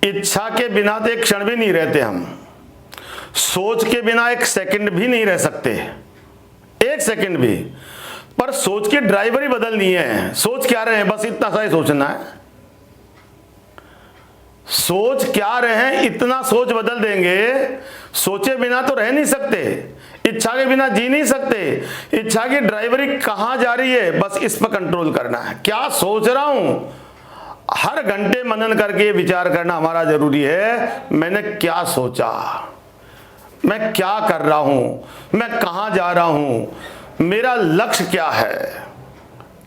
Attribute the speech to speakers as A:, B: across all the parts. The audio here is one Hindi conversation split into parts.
A: इच्छा के बिना तो एक क्षण भी नहीं रहते हम, सोच के बिना एक सेकंड भी नहीं रह सकते, एक सेकंड भी। पर सोच की ड्राइवर ही बदलनी है। सोच क्या रहे हैं, बस इतना सा ही सोचना है। सोच क्या रहे हैं, इतना सोच बदल देंगे। सोचे बिना तो रह नहीं सकते, इच्छा के बिना जी नहीं सकते। इच्छा की ड्राइवरी कहां जा रही है, बस इस पर कंट्रोल करना है। क्या सोच रहा हूं, हर घंटे मनन करके विचार करना हमारा जरूरी है। मैंने क्या सोचा, मैं क्या कर रहा हूं, मैं कहां जा रहा हूं, मेरा लक्ष्य क्या है।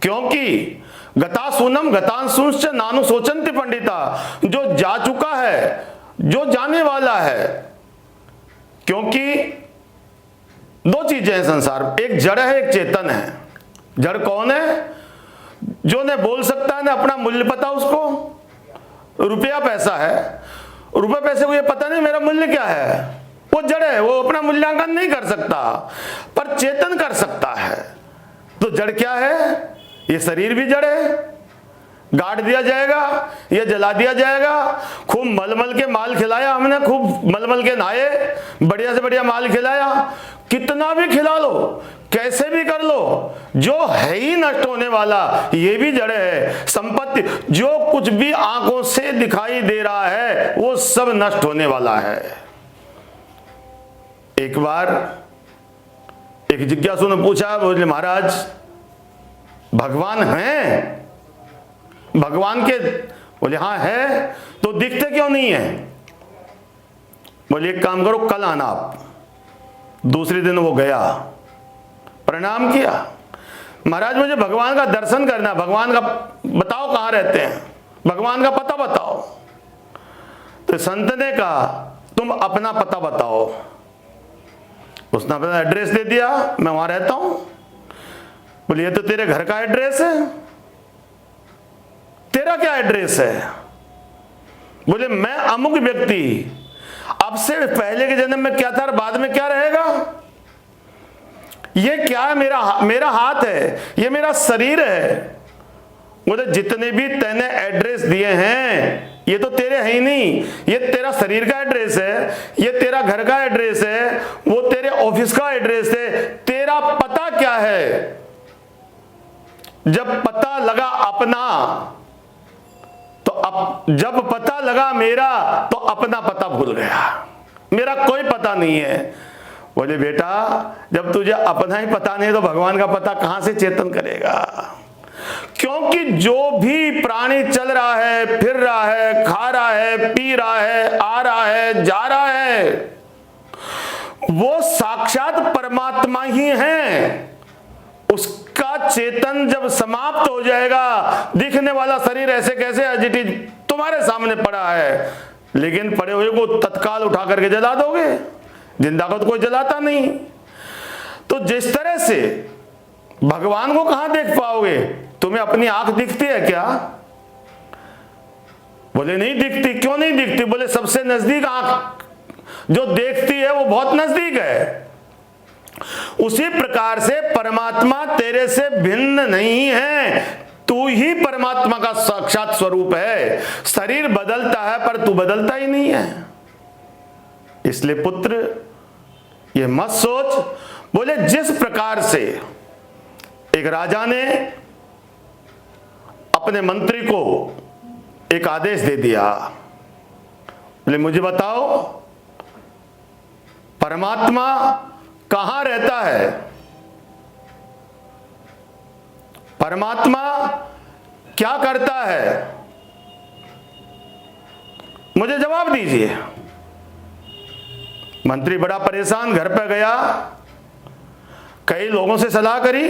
A: क्योंकि गतासूनम गतांशुश्च नानु सोचन्ति पंडिता, जो जा चुका है, जो जाने वाला है। क्योंकि दो चीजें हैं संसार, एक जड़ है, एक चेतन है। जड़ कौन है, जो ने बोल सकता है, ना अपना मूल्य पता उसको। रुपया पैसा है, रुपये पैसे को ये पता नहीं मेरा मूल्य क्या है, वो जड़ है, वो अपना मूल्यांकन नहीं कर सकता। पर चेतन कर सकता है। तो जड़ क्या है, ये शरीर भी जड़ है। गाड़ दिया जाएगा, ये जला दिया जाएगा। खूब मलमल के माल खिलाया हमने, खूब मलमल के नहाए, बढ़िया से बढ़िया माल खिलाया। कितना भी खिला लो, कैसे भी कर लो, जो है ही नष्ट होने वाला, ये भी जड़ है। संपत्ति, जो कुछ भी आंखों से दिखाई दे रहा है, वो सब नष्ट होने वाला है। एक बार एक जिज्ञासु ने पूछा, बोले महाराज भगवान हैं? भगवान के, बोले हाँ है, तो दिखते क्यों नहीं है? बोले एक काम करो, कल आना आप। दूसरे दिन वो गया, प्रणाम किया, महाराज मुझे भगवान का दर्शन करना, भगवान का बताओ कहाँ रहते हैं, भगवान का पता बताओ। तो संत ने कहा तुम अपना पता बताओ। उसने अपना एड्रेस दे दिया, मैं वहां रहता हूं। बोले ये तो तेरे घर का एड्रेस है, तेरा क्या एड्रेस है? बोले मैं अमुक व्यक्ति, अब से पहले के जन्म में क्या था और बाद में क्या रहेगा? ये क्या है? मेरा हाथ है, ये मेरा शरीर है। बोले जितने भी तैने एड्रेस दिए हैं ये तो तेरे है ही नहीं। ये तेरा शरीर का एड्रेस है, ये तेरा घर का एड्रेस है, वो तेरे ऑफिस का एड्रेस है। तेरा पता क्या है? जब पता लगा अपना, तो जब पता लगा मेरा, तो अपना पता भूल गया, मेरा कोई पता नहीं है। बोले बेटा जब तुझे अपना ही पता नहीं तो भगवान का पता कहां से चेतन करेगा? क्योंकि जो भी प्राणी चल रहा है, फिर रहा है, खा रहा है, पी रहा है, आ रहा है, जा रहा है, वो साक्षात परमात्मा ही है। उसका चेतन जब समाप्त हो जाएगा, दिखने वाला शरीर ऐसे कैसे एज तुम्हारे सामने पड़ा है, लेकिन पड़े हुए को तत्काल उठा करके जला दोगे, जिंदा को तो कोई जलाता नहीं। तो जिस तरह से भगवान को कहां देख पाओगे? तुम्हें अपनी आंख दिखती है क्या? बोले नहीं दिखती। क्यों नहीं दिखती? बोले सबसे नजदीक आंख जो देखती है वो बहुत नजदीक है। उसी प्रकार से परमात्मा तेरे से भिन्न नहीं है, तू ही परमात्मा का साक्षात स्वरूप है। शरीर बदलता है पर तू बदलता ही नहीं है। इसलिए पुत्र ये मत सोच। बोले जिस प्रकार से एक राजा ने अपने मंत्री को एक आदेश दे दिया, बोले मुझे बताओ परमात्मा कहां रहता है? परमात्मा क्या करता है? मुझे जवाब दीजिए। मंत्री बड़ा परेशान घर पे गया, कई लोगों से सलाह करी,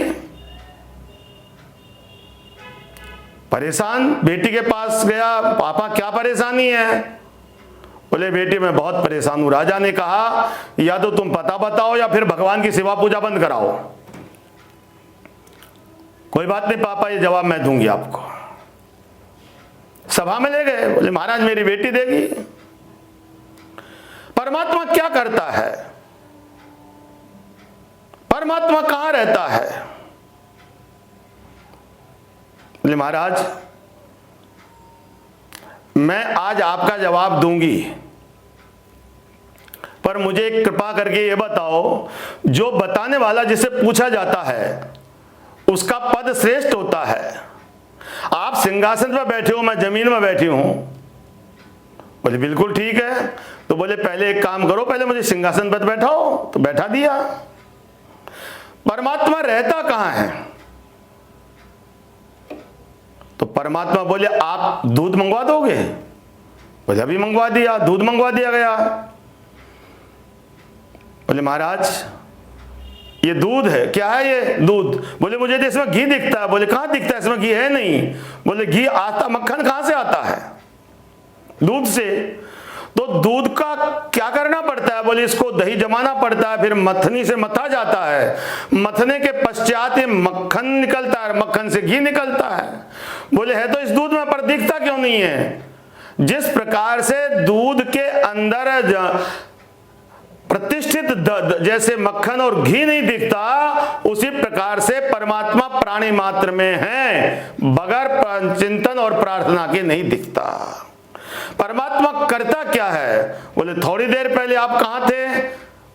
A: परेशान बेटी के पास गया, पापा क्या परेशानी है? बोले बेटी मैं बहुत परेशान हूं। राजा ने कहा या तो तुम पता बताओ या फिर भगवान की सेवा पूजा बंद कराओ। कोई बात नहीं पापा, ये जवाब मैं दूंगी आपको। सभा में ले गए, बोले महाराज मेरी बेटी देगी। परमात्मा क्या करता है? परमात्मा कहां रहता है? बोले महाराज मैं आज आपका जवाब दूंगी, पर मुझे कृपा करके ये बताओ, जो बताने वाला जिसे पूछा जाता है उसका पद श्रेष्ठ होता है। आप सिंहासन पर बैठे हो, मैं जमीन में बैठी हूं। बोले बिल्कुल ठीक है। तो बोले पहले एक काम करो, पहले मुझे सिंहासन पर बैठाओ। तो बैठा दिया। परमात्मा रहता कहां है? तो परमात्मा बोले आप दूध मंगवा दोगे? बोले अभी मंगवा दिया। दूध मंगवा दिया गया। बोले महाराज ये दूध है। क्या है ये दूध? बोले मुझे तो इसमें घी दिखता है। बोले कहां दिखता है? इसमें घी है नहीं। बोले घी आता, मक्खन कहां से आता है? दूध से। तो दूध का क्या करना पड़ता है? बोले इसको दही जमाना पड़ता है, फिर मथनी से मथा जाता है, मथने के पश्चात ये मक्खन निकलता है, मक्खन से घी निकलता है। बोले है तो इस दूध में, पर दिखता क्यों नहीं है? जिस प्रकार से दूध के अंदर प्रतिष्ठित जैसे मक्खन और घी नहीं दिखता, उसी प्रकार से परमात्मा प्राणी मात्र में है, बगैर चिंतन और प्रार्थना के नहीं दिखता। परमात्मा करता क्या है? बोले थोड़ी देर पहले आप कहां थे?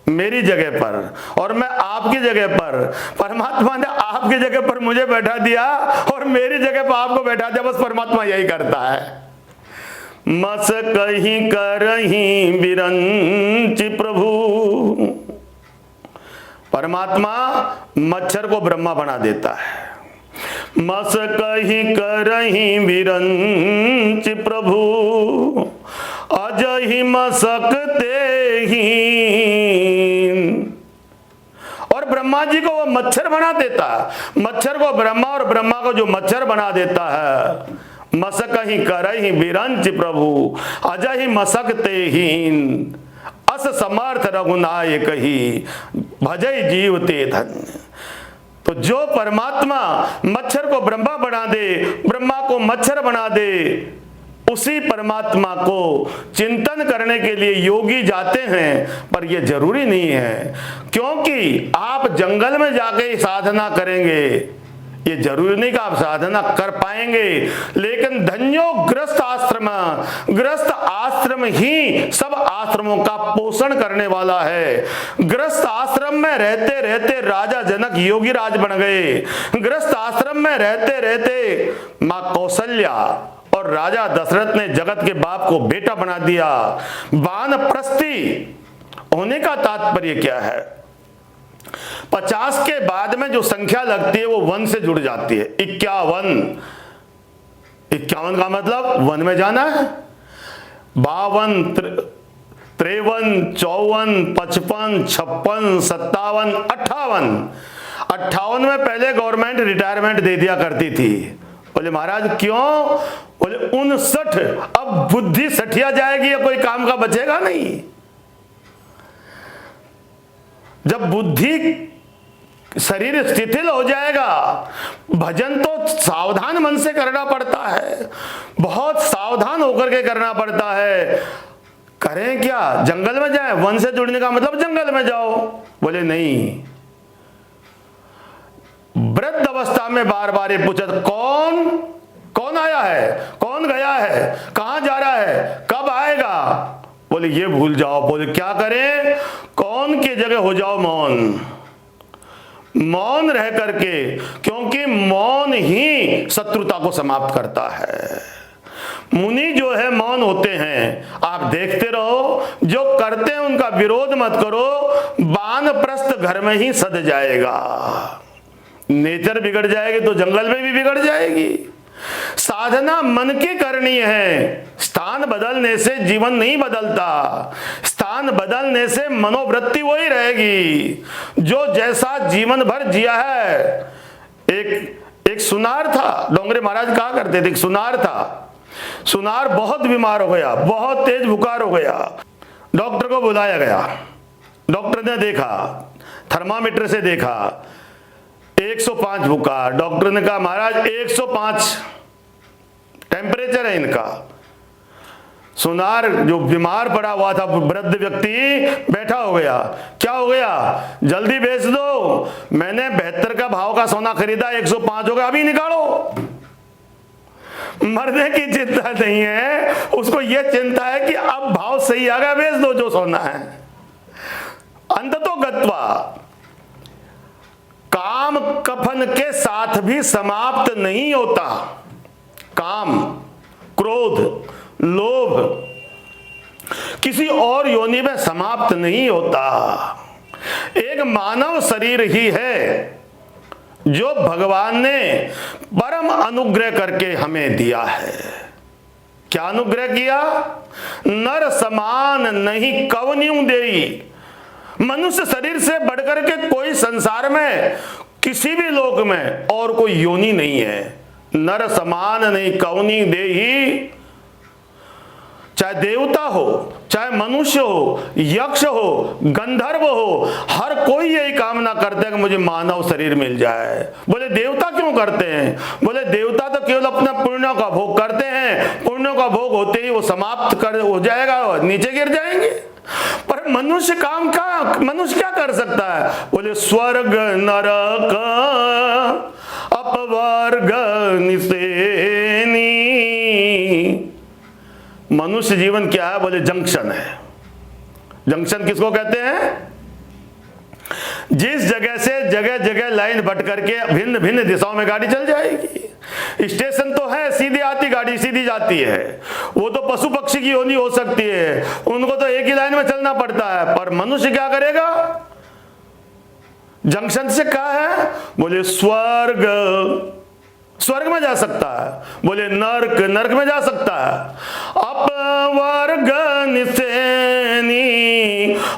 A: मेरी जगह पर, और मैं आपकी जगह पर। परमात्मा ने आपकी जगह पर मुझे बैठा दिया और मेरी जगह पर आपको बैठा दिया। बस परमात्मा यही करता है। मस कहीं करहीं बिरंचि प्रभु। परमात्मा मच्छर को ब्रह्मा बना देता है। मस कहीं करहीं बिरंचि प्रभु, अजहि मसकते ही। और ब्रह्मा जी को वो मच्छर बना देता है। मच्छर को ब्रह्मा और ब्रह्मा को जो मच्छर बना देता है। मसकहि करहि बिरंचि प्रभु, अजहि मसकते हीन। अस समर्थ रघुनायक ही, भजै जीव ते धन्य। तो जो परमात्मा मच्छर को ब्रह्मा बना दे, ब्रह्मा को मच्छर बना दे, उसी परमात्मा को चिंतन करने के लिए योगी जाते हैं। पर यह जरूरी नहीं है, क्योंकि आप जंगल में जाके साधना करेंगे, ये जरूरी नहीं कि आप साधना कर पाएंगे। लेकिन धन्यो ग्रस्त आश्रम, ग्रस्त आश्रम ही सब आश्रमों का पोषण करने वाला है। ग्रस्त आश्रम में रहते रहते राजा जनक योगी राज बन गए। ग्रस्त आश्रम में रहते रहते मां कौशल्या और राजा दशरथ ने जगत के बाप को बेटा बना दिया। वानप्रस्थी होने का तात्पर्य क्या है? 50 के बाद में जो संख्या लगती है वो वन से जुड़ जाती है। 51 का मतलब वन में जाना है। 52, 53, 54, 55, 56, 57, 58 में पहले गवर्नमेंट रिटायरमेंट दे दिया करती थी। बोले महाराज क्यों? बोले 59। अब बुद्धि सठिया जाएगी या कोई काम का बचेगा नहीं। जब बुद्धि शरीर शिथिल हो जाएगा, भजन तो सावधान मन से करना पड़ता है, बहुत सावधान होकर के करना पड़ता है। करें क्या? जंगल में जाए? वन से जुड़ने का मतलब जंगल में जाओ। बोले नहीं। वृद्ध अवस्था में बार बार ये पूछा, कौन आया है, कौन गया है, कहां जा रहा है, कब आएगा? बोले ये भूल जाओ। बोले क्या करें? कौन की जगह हो जाओ मौन, मौन रह करके, क्योंकि मौन ही शत्रुता को समाप्त करता है। मुनि जो है मौन होते हैं। आप देखते रहो, जो करते हैं उनका विरोध मत करो, वानप्रस्थ घर में ही सद जाएगा। नेचर बिगड़ जाएगी तो जंगल में भी बिगड़ जाएगी। साधना मन की करनी है। स्थान बदलने से जीवन नहीं बदलता, स्थान बदलने से मनोवृत्ति वही रहेगी जो जैसा जीवन भर जिया है। एक सुनार था, डोंगरे महाराज कहा करते थे, एक सुनार था। सुनार बहुत बीमार हो गया, बहुत तेज बुखार हो गया। डॉक्टर को बुलाया गया। डॉक्टर ने देखा, थर्मामीटर से देखा, 105 बुखार। डॉक्टर ने कहा महाराज 105 टेम्परेचर है इनका। सुनार जो बीमार पड़ा हुआ था, वृद्ध व्यक्ति बैठा हो गया। क्या हो गया? जल्दी बेच दो, मैंने 72 का भाव का सोना खरीदा, 105 हो गया, अभी निकालो। मरने की चिंता नहीं है, उसको यह चिंता है कि अब भाव सही आ गया, बेच दो जो सोना है। अंततो गत्वा काम कफन के साथ भी समाप्त नहीं होता। काम, क्रोध, लोभ किसी और योनि में समाप्त नहीं होता। एक मानव शरीर ही है जो भगवान ने परम अनुग्रह करके हमें दिया है। क्या अनुग्रह किया? नर समान नहीं कवन्यू देई। मनुष्य शरीर से बढ़कर के कोई संसार में किसी भी लोक में और कोई योनि नहीं है। नर समान नहीं कवनी देही। चाहे देवता हो, चाहे मनुष्य हो, यक्ष हो, गंधर्व हो, हर कोई यही कामना करते हैं कि मुझे मानव शरीर मिल जाए। बोले देवता क्यों करते हैं? बोले देवता तो केवल अपना पुण्यों का भोग करते हैं, पुण्यों का भोग होते ही वो समाप्त हो जाएगा, नीचे गिर जाएंगे। पर मनुष्य मनुष्य क्या कर सकता है? बोले स्वर्ग नरक अपवर्ग निसेनी। मनुष्य जीवन क्या है? बोले जंक्शन है। जंक्शन किसको कहते हैं? जिस जगह से जगह जगह लाइन बट करके भिन्न भिन्न दिशाओं में गाड़ी चल जाएगी। स्टेशन तो है, सीधी आती गाड़ी सीधी जाती है। वो तो पशु पक्षी की योनि हो सकती है, उनको तो एक ही लाइन में चलना पड़ता है। पर मनुष्य क्या करेगा? जंक्शन से क्या है? बोले स्वर्ग, स्वर्ग में जा सकता है। बोले नर्क, नर्क में जा सकता है। अपवर्ग निसेनी,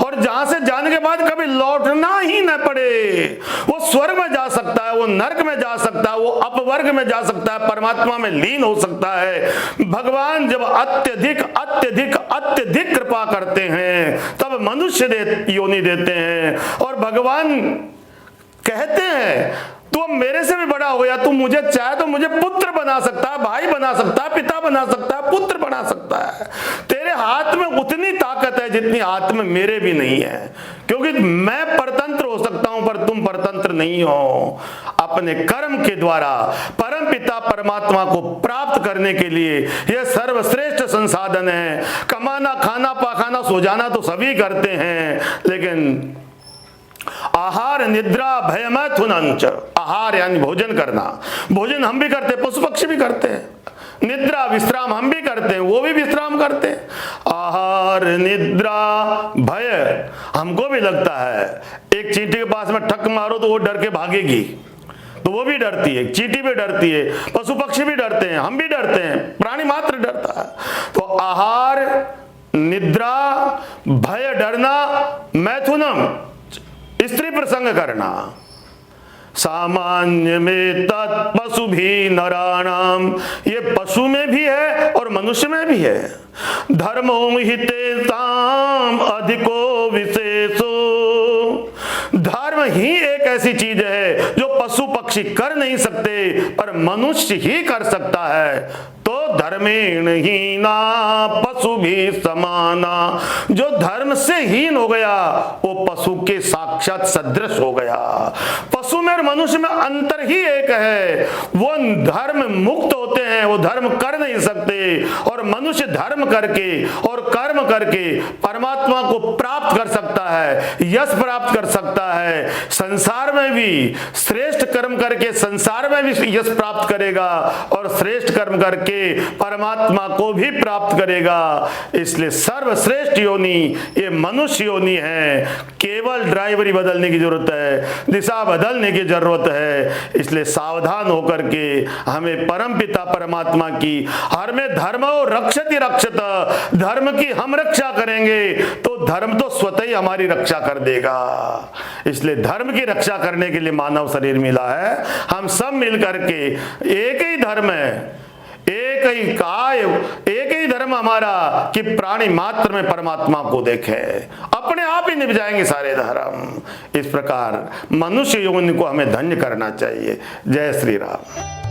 A: और जहां से जाने के बाद कभी लौटना ही न पड़े। वो स्वर्ग में जा सकता है, वो नर्क में जा सकता है, वो अपवर्ग में जा सकता है, परमात्मा में लीन हो सकता है। भगवान जब अत्यधिक अत्यधिक अत्यधिक कृपा करते हैं तब मनुष्य योनि देते हैं। और भगवान कहते हैं तू मेरे से भी बड़ा हो गया, तू मुझे चाहे तो मुझे पुत्र बना सकता है, भाई बना सकता है, पिता बना सकता है, पुत्र बना सकता है। तेरे हाथ में उतनी ताकत है जितनी हाथ में मेरे भी नहीं है, क्योंकि मैं परतंत्र हो सकता हूं पर तुम परतंत्र नहीं हो। अपने कर्म के द्वारा परम पिता परमात्मा को प्राप्त करने के लिए यह सर्वश्रेष्ठ संसाधन है। कमाना, खाना, पाखाना, सो जाना तो सभी करते हैं, लेकिन आहार निद्रा भय मैथुनंच, आहार यानी भोजन करना, भोजन हम भी करते हैं, पशु पक्षी भी करते हैं। निद्रा विश्राम हम भी करते हैं, वो भी विश्राम करते हैं। आहार निद्रा भय हमको भी लगता है। एक चींटी के पास में ठक मारो तो वो डर के भागेगी, तो वो भी डरती है, चींटी भी डरती है, पशु पक्षी भी डरते हैं, हम भी डरते हैं, प्राणी मात्र डरता है। तो आहार निद्रा भय डरना, मैथुनम स्त्री प्रसंग करना, सामान्य में तत्पशु भी नराणाम, ये पशु में भी है और मनुष्य में भी है। धर्मो हितेषाम अधिको विशेषो, धर्म ही एक ऐसी चीज है जो पशु पक्षी कर नहीं सकते पर मनुष्य ही कर सकता है। तो धर्मेण हीना पशु भी समाना, जो धर्म से हीन हो गया वो पशु के साक्षात सदृश हो गया। पशु में और मनुष्य में अंतर ही एक है, वो धर्म मुक्त होते हैं, वो धर्म कर नहीं सकते, और मनुष्य धर्म करके और कर्म करके परमात्मा को प्राप्त कर सकता है, यश प्राप्त कर सकता है। संसार में भी श्रेष्ठ कर्म करके संसार में भी यश प्राप्त करेगा और श्रेष्ठ कर्म करके परमात्मा को भी प्राप्त करेगा। इसलिए सर्वश्रेष्ठ योनि ये मनुष्य योनि है। केवल ड्राइवरी बदलने की जरूरत है, दिशा बदलने की जरूरत है। इसलिए सावधान होकर के हमें परम पिता परमात्मा की हर में धर्मो रक्षति रक्षत, धर्म की हम रक्षा करेंगे तो धर्म तो स्वतः ही हमारी रक्षा कर देगा। इसलिए धर्म की रक्षा करने के लिए मानव शरीर मिला है। हम सब मिलकर के एक ही धर्म है, एक ही काय, एक ही धर्म हमारा कि प्राणी मात्र में परमात्मा को देखे, अपने आप ही निभ जाएंगे सारे धर्म। इस प्रकार मनुष्य योनि को हमें धन्य करना चाहिए। जय श्री राम।